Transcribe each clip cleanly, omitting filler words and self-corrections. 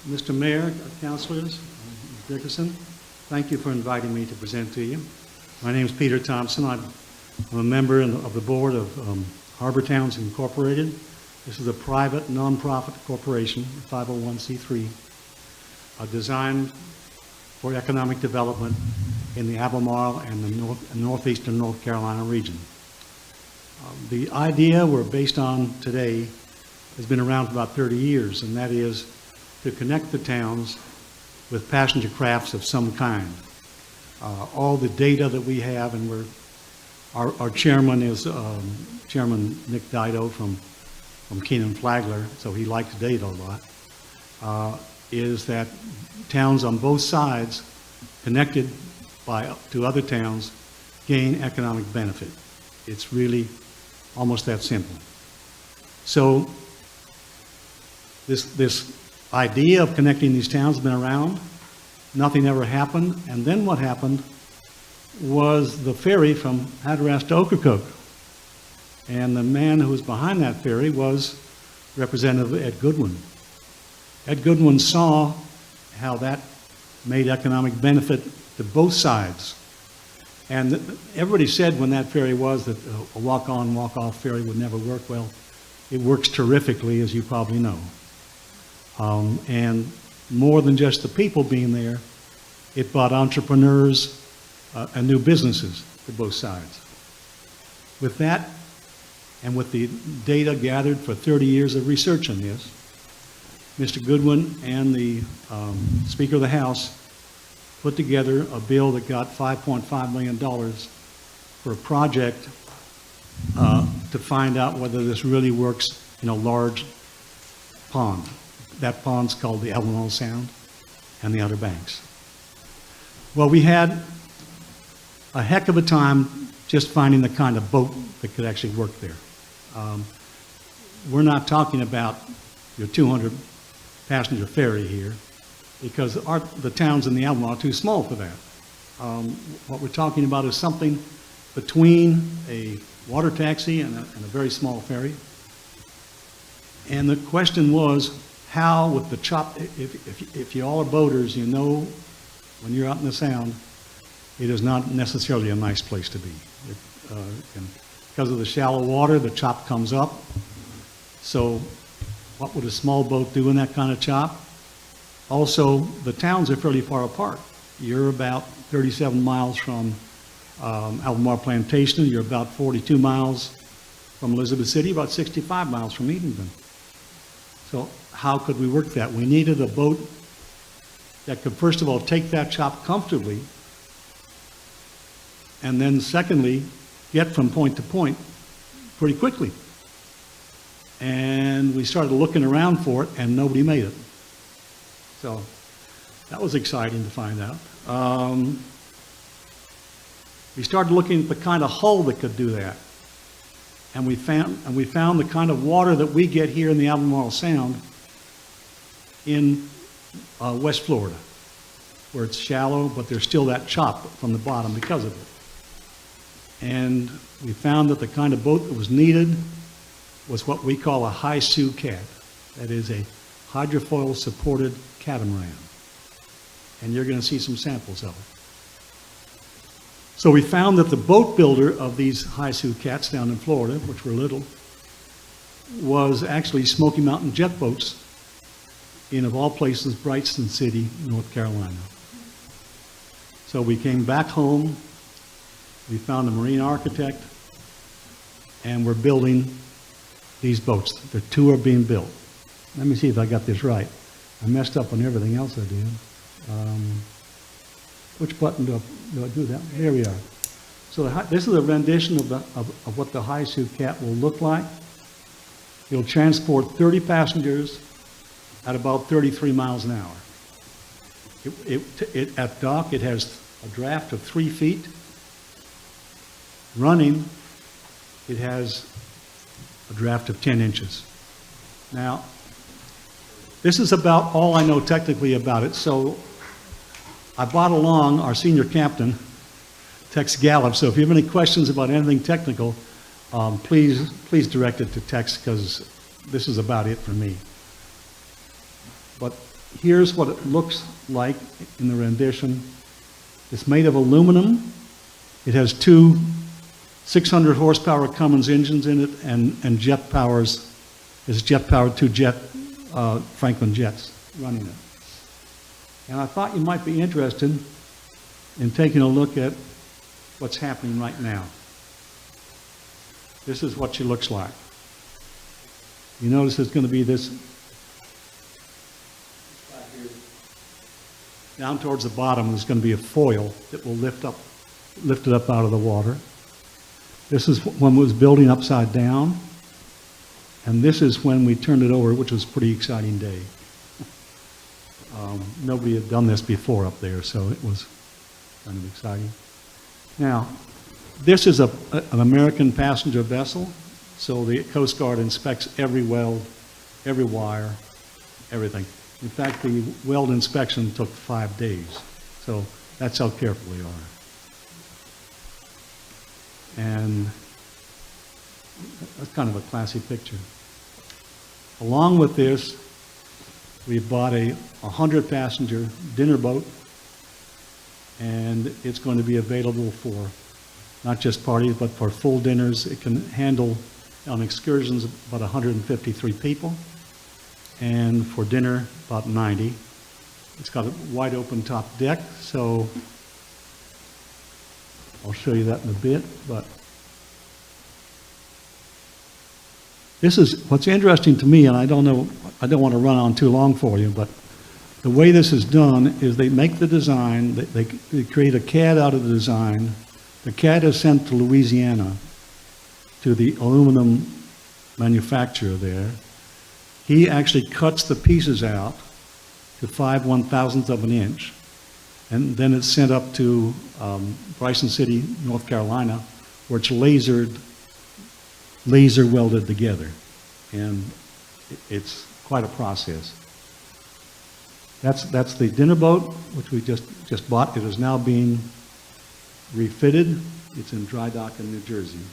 Mr. Mayor, councilors, Ms. Dickerson, thank you for inviting me to present to you. My name is Peter Thompson. I'm a member of the board of Harbor Towns Incorporated. This is a private, nonprofit corporation, 501c3, designed for economic development in the Albemarle and the northeastern North Carolina region. The idea we're based on today has been around for about 30 years, and that is to connect the towns with passenger crafts of some kind. All the data that we have, and our chairman is Chairman Nick Dido from Keenan Flagler, so he likes data a lot, is that towns on both sides connected to other towns gain economic benefit. It's really almost that simple. So this idea of connecting these towns has been around. Nothing ever happened. And then what happened was the ferry from Hatteras to Ocracoke. And the man who was behind that ferry was Representative Ed Goodwin. Ed Goodwin saw how that made economic benefit to both sides. And everybody said when that ferry was that a walk-on, walk-off ferry would never work. Well, it works terrifically, as you probably know. And more than just the people being there, it brought entrepreneurs and new businesses to both sides. With that, and with the data gathered for 30 years of research on this, Mr. Goodwin and the Speaker of the House put together a bill that got $5.5 million for a project to find out whether this really works in a large pond. That pond's called the Albemarle Sound and the Outer Banks. Well, we had a heck of a time just finding the kind of boat that could actually work there. We're not talking about your 200 passenger ferry here, because the towns in the Albemarle are too small for that. What we're talking about is something between a water taxi and a very small ferry. And the question was, how with the chop, if you all are boaters, you know when you're out in the Sound, it is not necessarily a nice place to be. Because of the shallow water, the chop comes up. So what would a small boat do in that kind of chop? Also, the towns are fairly far apart. You're about 37 miles from Albemarle Plantation. You're about 42 miles from Elizabeth City, about 65 miles from Edenton. So how could we work that? We needed a boat that could, first of all, take that chop comfortably, and then secondly, get from point to point pretty quickly. And we started looking around for it, and nobody made it. So that was exciting to find out. We started looking at the kind of hull that could do that. And we found the kind of water that we get here in the Albemarle Sound in West Florida, where it's shallow, but there's still that chop from the bottom because of it. And we found that the kind of boat that was needed was what we call a high Sue cat. That is a hydrofoil supported catamaran. And you're going to see some samples of it. So we found that the boat builder of these high Sue cats down in Florida, which were little, was actually Smoky Mountain Jet Boats in, of all places, Brightson City, North Carolina. So we came back home, we found a marine architect, and we're building these boats. The two are being built. Let me see if I got this right. I messed up on everything else I did. Which button do I do that? There we are. So this is a rendition of what the high Sue cat will look like. It'll transport 30 passengers at about 33 miles an hour. At dock, it has a draft of 3 feet. Running, it has a draft of 10 inches. Now, this is about all I know technically about it. So I brought along our senior captain, Tex Gallup. So if you have any questions about anything technical, please direct it to Tex, because this is about it for me. But here's what it looks like in the rendition. It's made of aluminum. It has two 600 horsepower Cummins engines in it, and jet powers. It's jet powered, two Franklin jets running it. And I thought you might be interested in taking a look at what's happening right now. This is what she looks like. You notice there's going to be this down towards the bottom. There's going to be a foil that will lift it up out of the water. This is when it was building upside down, and this is when we turned it over, which was a pretty exciting day. Nobody had done this before up there, so it was kind of exciting. Now, this is an American passenger vessel, so the Coast Guard inspects every weld, every wire, everything. In fact, the weld inspection took 5 days, so that's how careful they are. And that's kind of a classy picture. Along with this, we bought a 100-passenger dinner boat, and it's going to be available for not just parties, but for full dinners. It can handle, on excursions, about 153 people, and for dinner, about 90. It's got a wide open top deck, so I'll show you that in a bit, but this is what's interesting to me, and I don't want to run on too long for you, but the way this is done is they make the design, they create a CAD out of the design. The CAD is sent to Louisiana, to the aluminum manufacturer there. He actually cuts the pieces out to 5/1000th of an inch, and then it's sent up to Bryson City, North Carolina, where it's laser welded together, and it's quite a process. That's the dinner boat, which we just bought. It is now being refitted. It's in dry dock in New Jersey,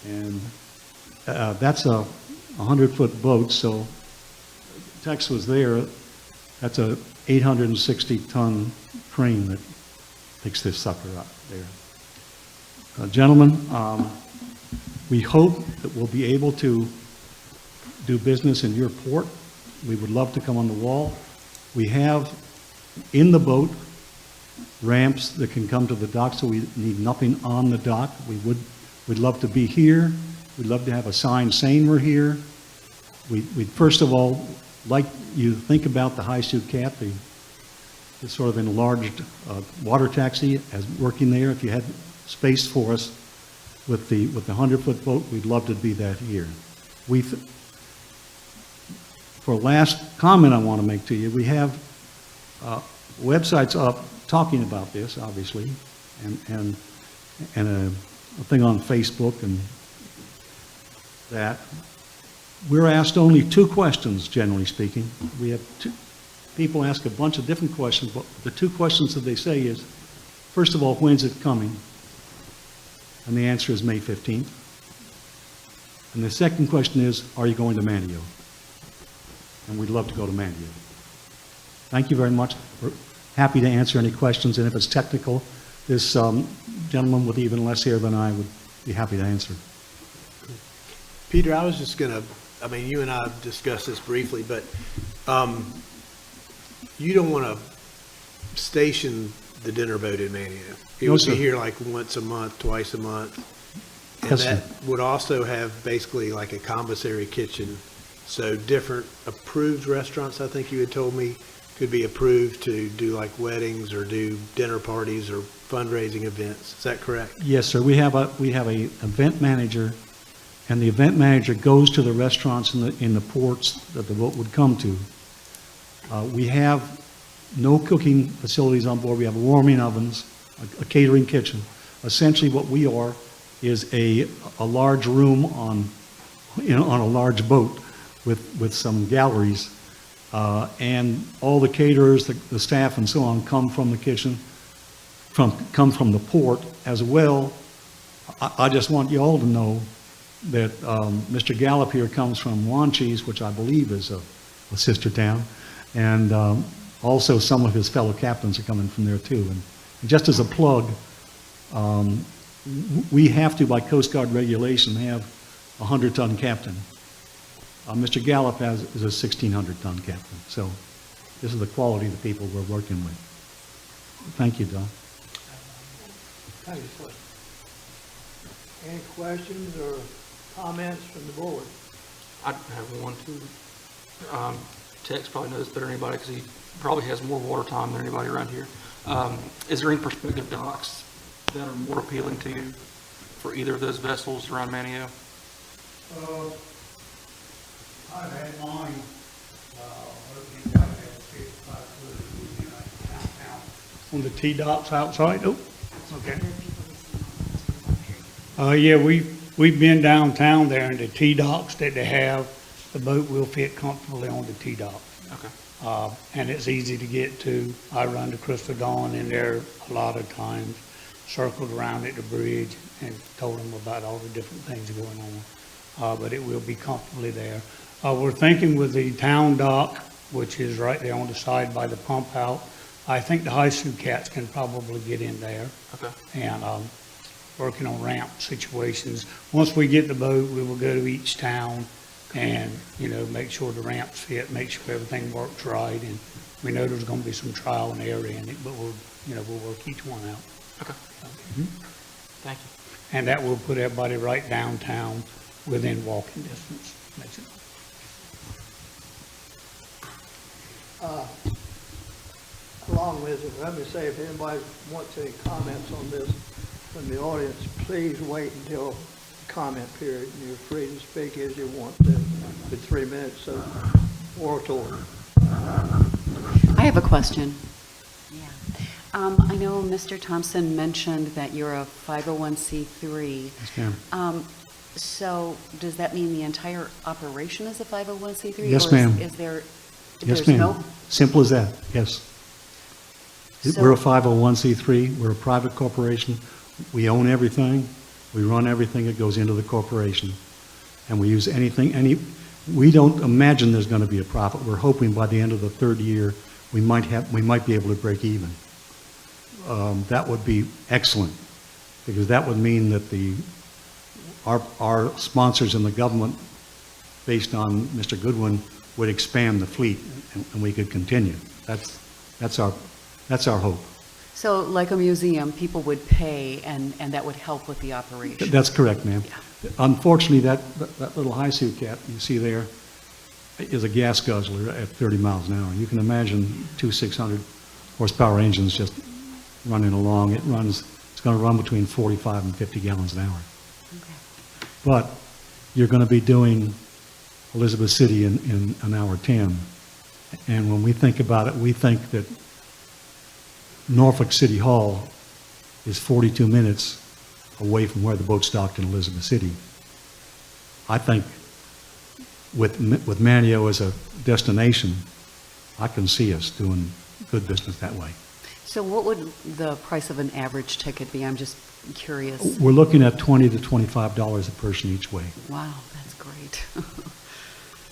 and that's a 100-foot boat. So Tex was there. That's a 860-ton crane that picks this sucker up there. Gentlemen, we hope that we'll be able to do business in your port. We would love to come on the wall. We have in the boat ramps that can come to the dock, so we need nothing on the dock. We'd love to be here. We'd love to have a sign saying we're here. We'd first of all like you to think about the High Sioux Cat, the sort of enlarged water taxi as working there. If you had space for us with the 100-foot boat, we'd love to be that here. For last comment I want to make to you, we have websites up talking about this, obviously, and a thing on Facebook, and that. We're asked only 2 questions, generally speaking. We have people ask a bunch of different questions, but the 2 questions that they say is, first of all, when's it coming? And the answer is May 15th. And the second question is, are you going to Manteo? And we'd love to go to Manteo. Thank you very much. We're happy to answer any questions, and if it's technical, this gentleman with even less hair than I would be happy to answer. Peter, I was just going to, you and I have discussed this briefly, but you don't want to station the dinner boat in Manteo. It would be here like once a month, twice a month. And Yes, that sir. would also have basically like a commissary kitchen. So different approved restaurants, I think you had told me, could be approved to do like weddings or do dinner parties or fundraising events. Is that correct? Yes, sir. We have a event manager, and the event manager goes to the restaurants in the ports that the boat would come to. We have no cooking facilities on board. We have warming ovens, a catering kitchen. Essentially, what we are is a large room on a large boat with some galleries, and all the caterers, the staff, and so on come from the kitchen, come from the port as well. I just want you all to know that Mr. Gallup here comes from Wanchese, which I believe is a a sister town. And also some of his fellow captains are coming from there too. And just as a plug, we have to, by Coast Guard regulation, have a 100-ton captain. Mr. Gallup is a 1,600-ton captain. So this is the quality of the people we're working with. Thank you, Don. Thank you, sir. Any questions or comments from the board? I have one too. Tex probably knows better than anybody because he probably has more water time than anybody around here. Is there any prospective docks that are more appealing to you for either of those vessels around Manteo? I've had mine, working out at 55 foot downtown. On the T-docks outside, oh, okay. Yeah, we've been downtown there, and the T-docks that they have, the boat will fit comfortably on the T-dock. Okay. And it's easy to get to. I run to Crystal Dawn in there a lot of times, circled around at the bridge and told them about all the different things going on. But it will be comfortably there. We're thinking with the town dock, which is right there on the side by the pump out, I think the high suit cats can probably get in there. Okay. And working on ramp situations. Once we get the boat, we will go to each town and, make sure the ramps fit, make sure everything works right. And we know there's going to be some trial and error in it, but we'll work each one out. Okay. Thank you. And that will put everybody right downtown within walking distance. Makes it. Along with it, let me say, if anybody wants any comments on this from the audience, please wait until the comment period. And you're free to speak as you want to with 3 minutes of oratory. I have a question. Yeah. I know Mr. Thompson mentioned that you're a 501c3. Yes, ma'am. So does that mean the entire operation is a 501c3? Yes, or ma'am. Is there, Yes, there's ma'am. no, Simple as that, yes. So- We're a 501c3, we're a private corporation, we own everything, we run everything that goes into the corporation, and we use we don't imagine there's going to be a profit. We're hoping by the end of the third year, we might be able to break even. That would be excellent, because that would mean that our sponsors in the government, based on Mr. Goodwin, would expand the fleet, and we could continue. That's our hope. so like a museum, people would pay and that would help with the operation? That's correct, ma'am. Yeah. Unfortunately, that little high suit cat you see there is a gas guzzler at 30 miles an hour. You can imagine two 600 horsepower engines just running along. It's going to run between 45 and 50 gallons an hour. Okay. But you're going to be doing Elizabeth City in an hour 10. And when we think about it, we think that Norfolk City Hall is 42 minutes away from where the boat's docked in Elizabeth City. I think with Manteo as a destination, I can see us doing good business that way. So what would the price of an average ticket be? I'm just curious. We're looking at $20 to $25 a person each way. Wow, that's great.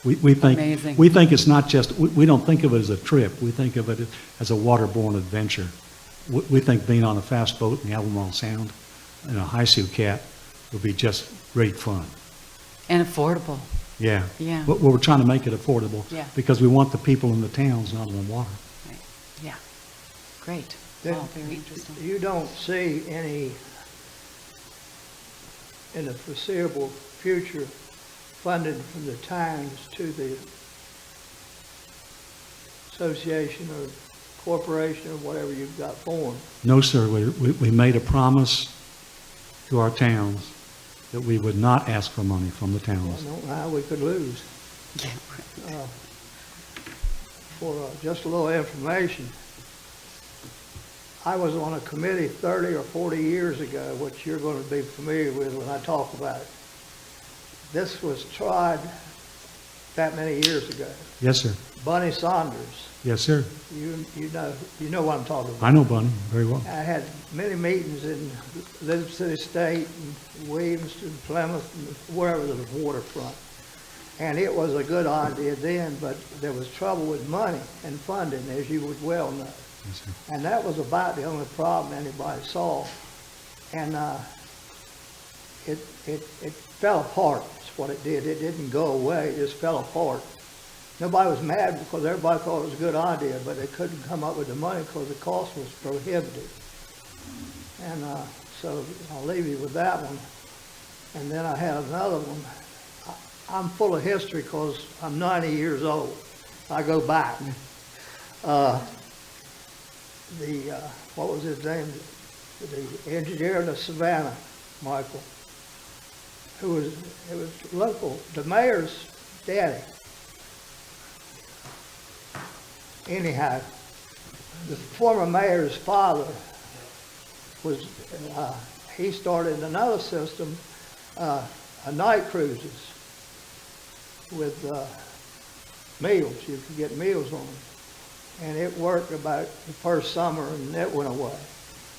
We think Amazing. we think it's not just, we don't think of it as a trip. We think of it as a waterborne adventure. We think being on a fast boat in the Albemarle Sound and a high suit cat would be just great fun. And affordable. Yeah. Yeah. But we're trying to make it affordable. Yeah. Because we want the people in the towns not on the water. Right. Yeah. Great. Then Wow, very interesting. You don't see any, in the foreseeable future, funded from the towns to the association or corporation or whatever you've got formed? No, sir. We made a promise to our towns that we would not ask for money from the I towns. don't know how we could lose. Yeah. For just a little information, I was on a committee 30 or 40 years ago, which you're going to be familiar with when I talk about it. This was tried that many years ago. Yes, sir. Bunny Saunders, Yes, sir. you know what I'm talking about. I know Bunny very well. I had many meetings in Elizabeth City State and Williamston, Plymouth, and wherever there was waterfront. And it was a good idea then, but there was trouble with money and funding, as you would well know. Yes, sir. And that was about the only problem anybody saw. And it fell apart, is what it did. It didn't go away, it just fell apart. Nobody was mad because everybody thought it was a good idea, but they couldn't come up with the money because the cost was prohibitive. And so I'll leave you with that one. And then I had another one. I'm full of history because I'm 90 years old. I go back. What was his name? The engineer in the Savannah, Michael, it was local, the mayor's daddy. Anyhow, the former mayor's father was, he started another system, night cruises with meals. You could get meals on them. And it worked about the first summer, and it went away.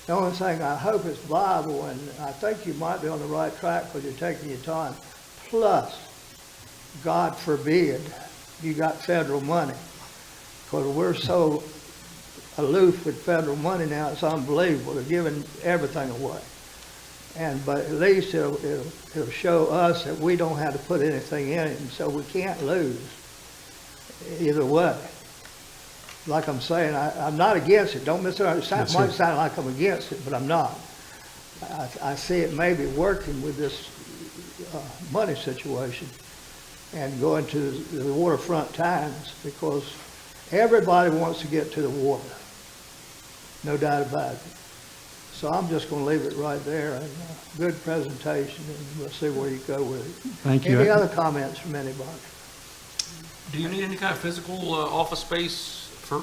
The only thing I hope is viable, and I think you might be on the right track because you're taking your time. Plus, God forbid, you got federal money, because we're so aloof with federal money now, it's unbelievable. They're giving everything away. But at least it'll show us that we don't have to put anything in it, and so we can't lose either way. Like I'm saying, I'm not against it. Don't misunderstand. It might sound like I'm against it, but I'm not. I see it maybe working with this money situation and going to the waterfront towns, because everybody wants to get to the water. No doubt about it. So I'm just going to leave it right there. And good presentation, and we'll see where you go with it. Thank you. Any other comments from anybody? Do you need any kind of physical office space for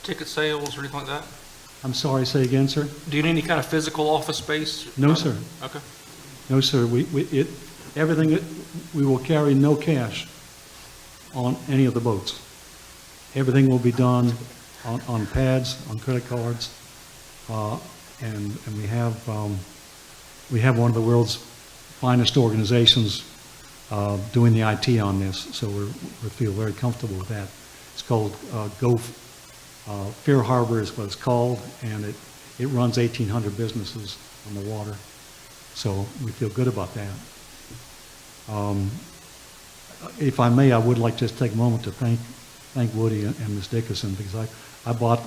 ticket sales or anything like that? I'm sorry, say again, sir? Do you need any kind of physical office space? No, sir. Okay. No, sir. Everything, we will carry no cash on any of the boats. Everything will be done on pads, on credit cards, and we have one of the world's finest organizations doing the IT on this, so we feel very comfortable with that. It's called Fair Harbor is what it's called, and it runs 1,800 businesses on the water, so we feel good about that. If I may, I would like to just take a moment to thank Woody and Ms. Dickerson, because I bought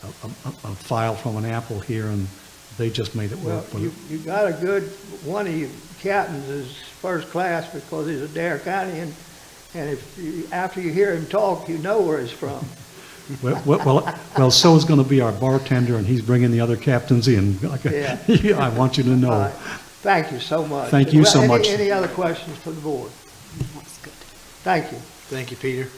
a file from an Apple here, and they just made it work. Well, you got a good, one of you captains is first class because he's a Dare County, and if after you hear him talk, you know where he's from. Well, so is going to be our bartender, and he's bringing the other captains in. Yeah. I want you to know. All right. Thank you so much. Thank you so much. Any other questions for the board? That's good. Thank you. Thank you, Peter.